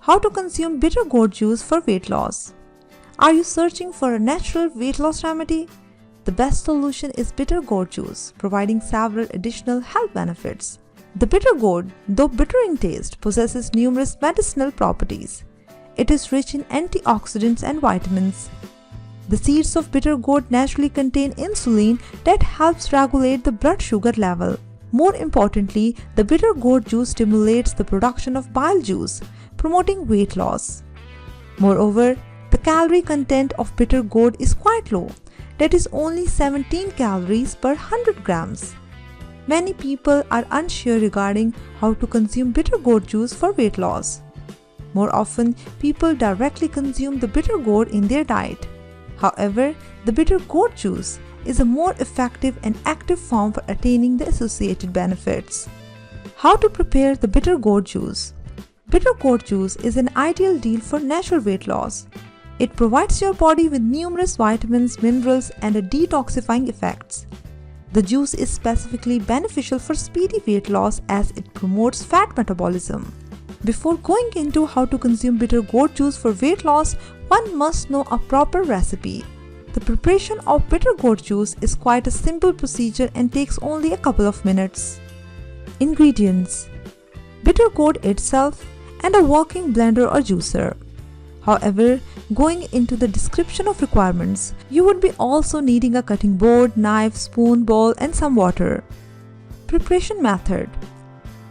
How to consume bitter gourd juice for weight loss? Are you searching for a natural weight loss remedy? The best solution is bitter gourd juice, providing several additional health benefits. The bitter gourd, though bitter in taste, possesses numerous medicinal properties. It is rich in antioxidants and vitamins. The seeds of bitter gourd naturally contain insulin that helps regulate the blood sugar level. More importantly, the bitter gourd juice stimulates the production of bile juice, promoting weight loss. Moreover, the calorie content of bitter gourd is quite low, that is only 17 calories per 100 grams. Many people are unsure regarding how to consume bitter gourd juice for weight loss. More often, people directly consume the bitter gourd in their diet. However, the bitter gourd juice is a more effective and active form for attaining the associated benefits. How to prepare the bitter gourd juice? Bitter gourd juice is an ideal deal for natural weight loss. It provides your body with numerous vitamins, minerals, and a detoxifying effects. The juice is specifically beneficial for speedy weight loss as it promotes fat metabolism. Before going into how to consume bitter gourd juice for weight loss, one must know a proper recipe. The preparation of bitter gourd juice is quite a simple procedure and takes only a couple of minutes. Ingredients: bitter gourd itself and a working blender or juicer. However, going into the description of requirements, you would be also needing a cutting board, knife, spoon, bowl, and some water. Preparation method: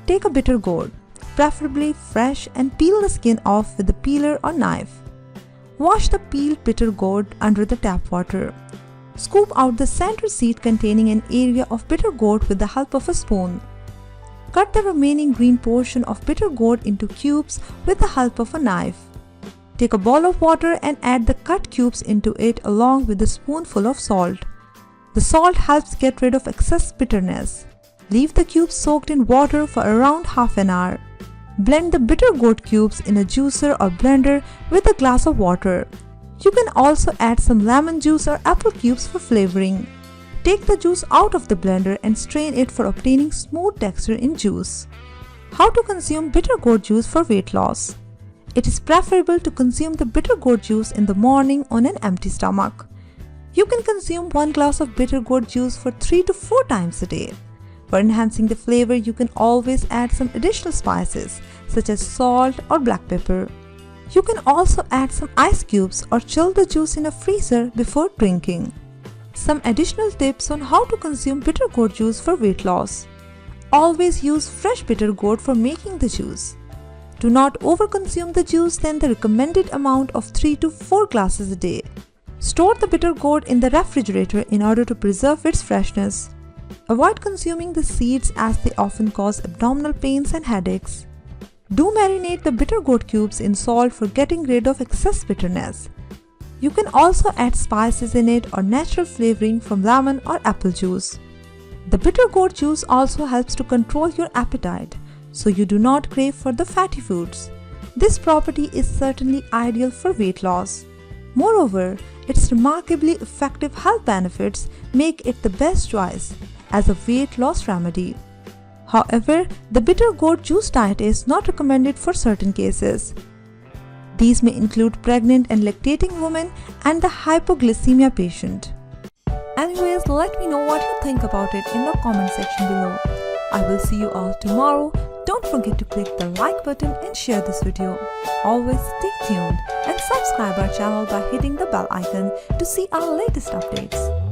take a bitter gourd, preferably fresh, and peel the skin off with a peeler or knife. Wash the peeled bitter gourd under the tap water. Scoop out the center seed containing an area of bitter gourd with the help of a spoon. Cut the remaining green portion of bitter gourd into cubes with the help of a knife. Take a bowl of water and add the cut cubes into it along with a spoonful of salt. The salt helps get rid of excess bitterness. Leave the cubes soaked in water for around half an hour. Blend the bitter gourd cubes in a juicer or blender with a glass of water. You can also add some lemon juice or apple cubes for flavoring. Take the juice out of the blender and strain it for obtaining smooth texture in juice. How to consume bitter gourd juice for weight loss? It is preferable to consume the bitter gourd juice in the morning on an empty stomach. You can consume 1 glass of bitter gourd juice for 3 to 4 times a day. For enhancing the flavor, you can always add some additional spices such as salt or black pepper. You can also add some ice cubes or chill the juice in a freezer before drinking. Some additional tips on how to consume bitter gourd juice for weight loss. Always use fresh bitter gourd for making the juice. Do not overconsume the juice than the recommended amount of 3 to 4 glasses a day. Store the bitter gourd in the refrigerator in order to preserve its freshness. Avoid consuming the seeds as they often cause abdominal pains and headaches. Do marinate the bitter gourd cubes in salt for getting rid of excess bitterness. You can also add spices in it or natural flavoring from lemon or apple juice. The bitter gourd juice also helps to control your appetite, so you do not crave for the fatty foods. This property is certainly ideal for weight loss. Moreover, its remarkably effective health benefits make it the best choice as a weight loss remedy. However, the bitter gourd juice diet is not recommended for certain cases. These may include pregnant and lactating women and the hypoglycemia patient. Anyways, let me know what you think about it in the comment section below. I will see you all tomorrow. Don't forget to click the like button and share this video. Always stay tuned and subscribe our channel by hitting the bell icon to see our latest updates.